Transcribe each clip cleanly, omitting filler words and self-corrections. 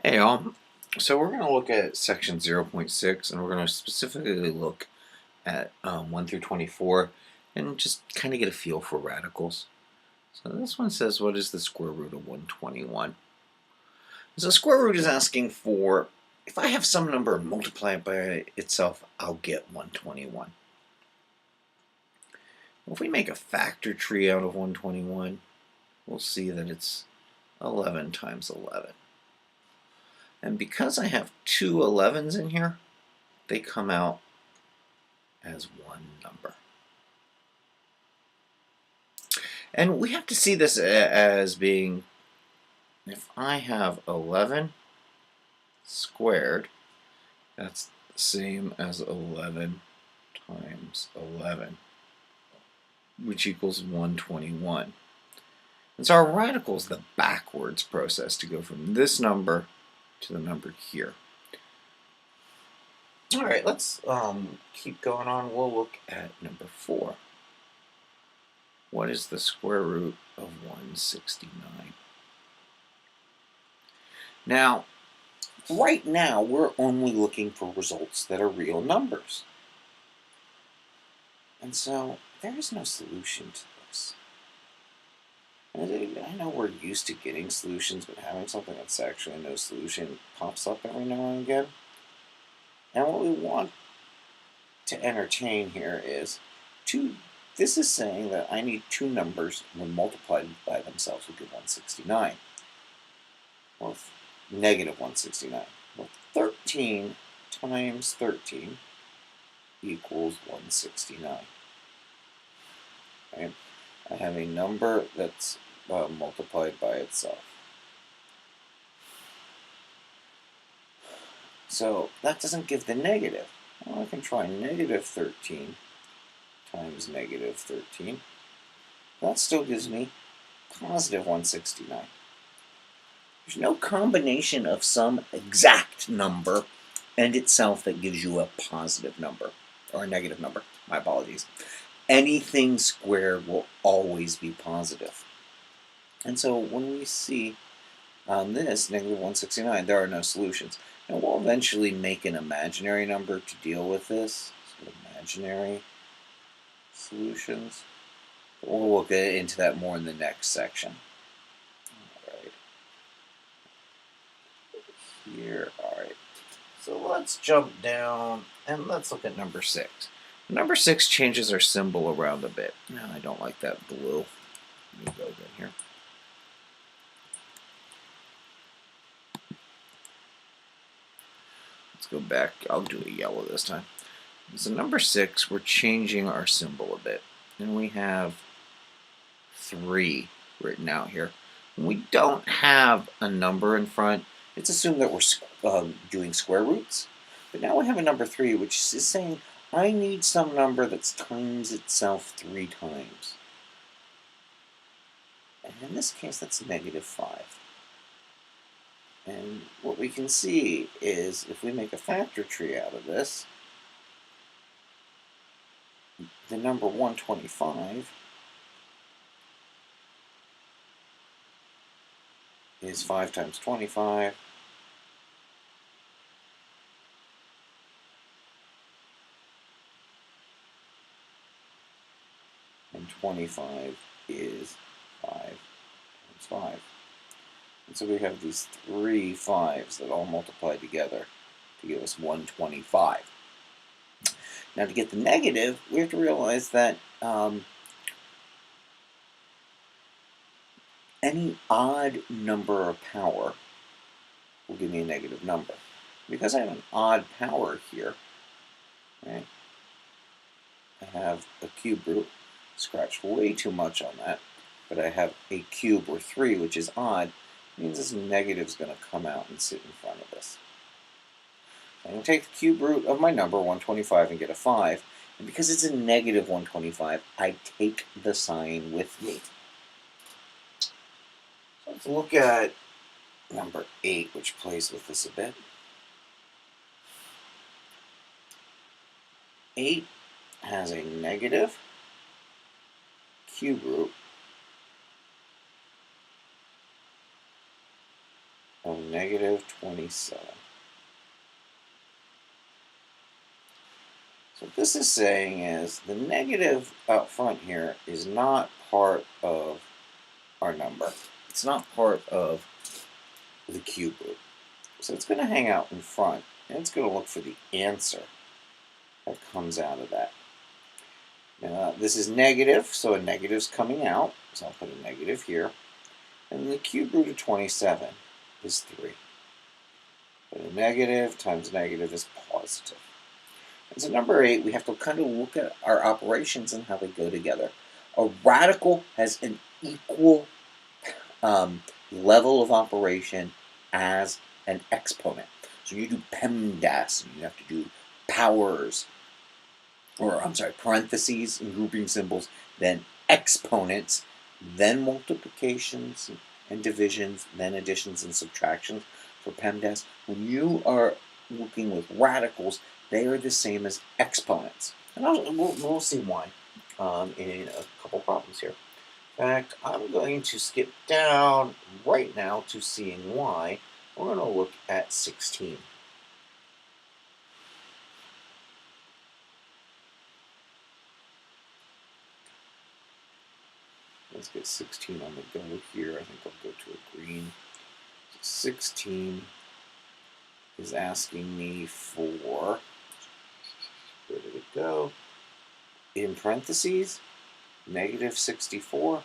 Hey, so we're going to look at section 0.6, and we're going to specifically look at 1 through 24 and just kind of get a feel for radicals. So this one says, what is the square root of 121? So square root is asking for, if I have some number and multiply it by itself, I'll get 121. If we make a factor tree out of 121, we'll see that it's 11 times 11. And because I have two 11s in here, they come out as one number. And we have to see this as being, if I have 11 squared, that's the same as 11 times 11, which equals 121. And so our radical is the backwards process to go from this number to the number here. All right, let's keep going on. We'll look at number 4. What is the square root of 169? Now, right now, we're only looking for results that are real numbers. And so, there is no solution to this. And I know we're used to getting solutions, but having something that's actually no solution pops up every now and again. And what we want to entertain here is this is saying that I need two numbers when multiplied by themselves will give 169. Well, negative 169. Well, 13 times 13 equals 169. Okay? I have a number that's multiplied by itself. So that doesn't give the negative. Well, I can try negative 13 times negative 13. That still gives me positive 169. There's no combination of some exact number and itself that gives you a positive number, or a negative number. My apologies. Anything squared will always be positive. And so when we see on this, negative 169, there are no solutions. And we'll eventually make an imaginary number to deal with this. So imaginary solutions. But we'll look into that more in the next section. Alright. Here, alright. So let's jump down and let's look at number 6. Number 6 changes our symbol around a bit. No, I don't like that blue. Let me go again here. Let's go back. I'll do a yellow this time. So number 6, we're changing our symbol a bit. And we have 3 written out here. When we don't have a number in front, it's assumed that we're doing square roots. But now we have a number 3, which is saying I need some number that's times itself 3 times. And in this case, that's negative 5. And what we can see is if we make a factor tree out of this, the number 125 is 5 times 25. And 25 is 5 times 5. And so we have these 3 5s that all multiply together to give us 125. Now to get the negative, we have to realize that any odd number or power will give me a negative number. Because I have an odd power here, right, I have a cube root, scratched way too much on that, but I have a cube or 3, which is odd. It means this negative is going to come out and sit in front of this. I'm going to take the cube root of my number, 125, and get a 5. And because it's a negative 125, I take the sign with me. So let's look at number 8, which plays with this a bit. 8 has a negative cube root of negative 27. So what this is saying is the negative out front here is not part of our number. It's not part of the cube root. So it's going to hang out in front, and it's going to look for the answer that comes out of that. Now, this is negative, so a negative's coming out, so I'll put a negative here. And the cube root of 27 is 3. But a negative times negative is positive. And so number 8, we have to kind of look at our operations and how they go together. A radical has an equal level of operation as an exponent. So you do PEMDAS, and you have to do powers, or I'm sorry, parentheses and grouping symbols, then exponents, then multiplications and divisions, then additions and subtractions for PEMDAS. When you are working with radicals, they are the same as exponents. And we'll see why in a couple problems here. In fact, I'm going to skip down right now to seeing why. We're going to look at 16. Let's get 16 on the go here. I think I'll go to a green. 16 is asking me for, where did it go? In parentheses, negative 64.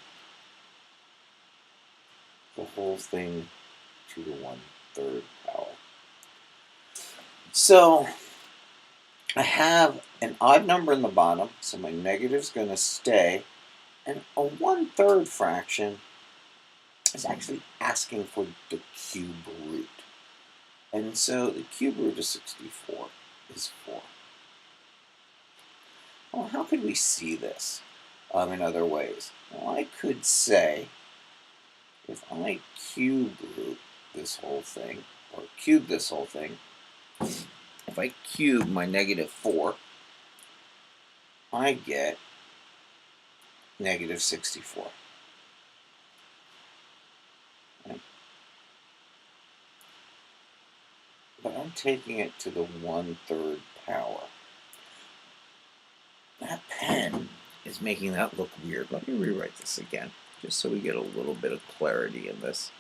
The whole thing to the 1/3 power. So I have an odd number in the bottom, so my negative's going to stay. And a 1/3 fraction is actually asking for the cube root. And so the cube root of 64 is 4. Well, how could we see this in other ways? Well, I could say, if I cube root this whole thing, or cube this whole thing, if I cube my negative 4, I get negative 64. Right? But I'm taking it to the 1/3 power. That pen is making that look weird. Let me rewrite this again, just so we get a little bit of clarity in this.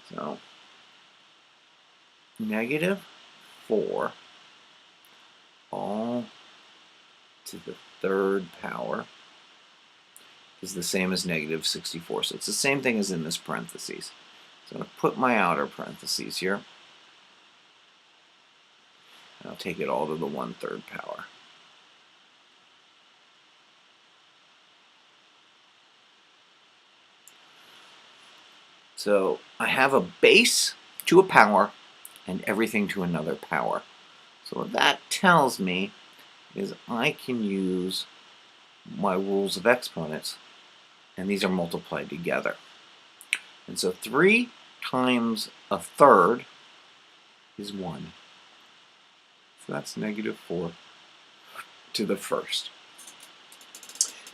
So, negative 4 all to the 3rd power is the same as negative 64. So it's the same thing as in this parentheses. So I'm going to put my outer parentheses here. And I'll take it all to the 1/3 power. So I have a base to a power and everything to another power. So what that tells me is I can use my rules of exponents, and these are multiplied together. And so 3 times a 1/3 is 1. So that's negative 4 to the 1st.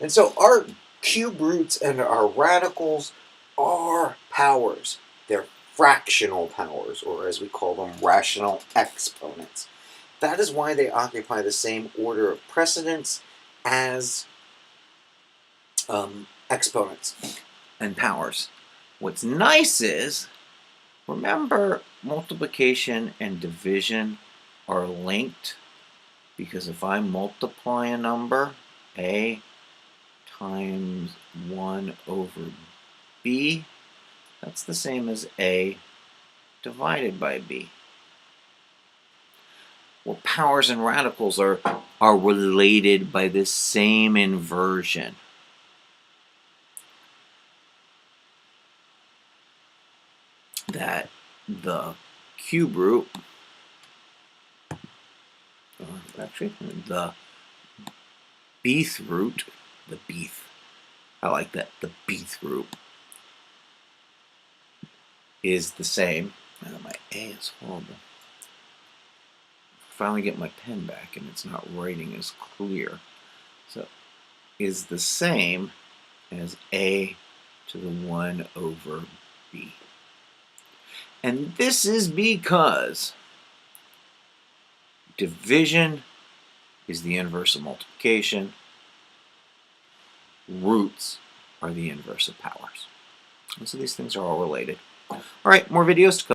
And so our cube roots and our radicals are powers. They're fractional powers, or as we call them, rational exponents. That is why they occupy the same order of precedence as exponents and powers. What's nice is, remember, multiplication and division are linked, because if I multiply a number, a times 1 over b, that's the same as a divided by b. Well, powers and radicals are related by the same inversion. That the cube root, actually the bth root, I like that, the bth root is the same. My A is horrible. Finally get my pen back and it's not writing as clear. So, is the same as a to the 1 over b. And this is because division is the inverse of multiplication. Roots are the inverse of powers. And so these things are all related. All right, more videos to come.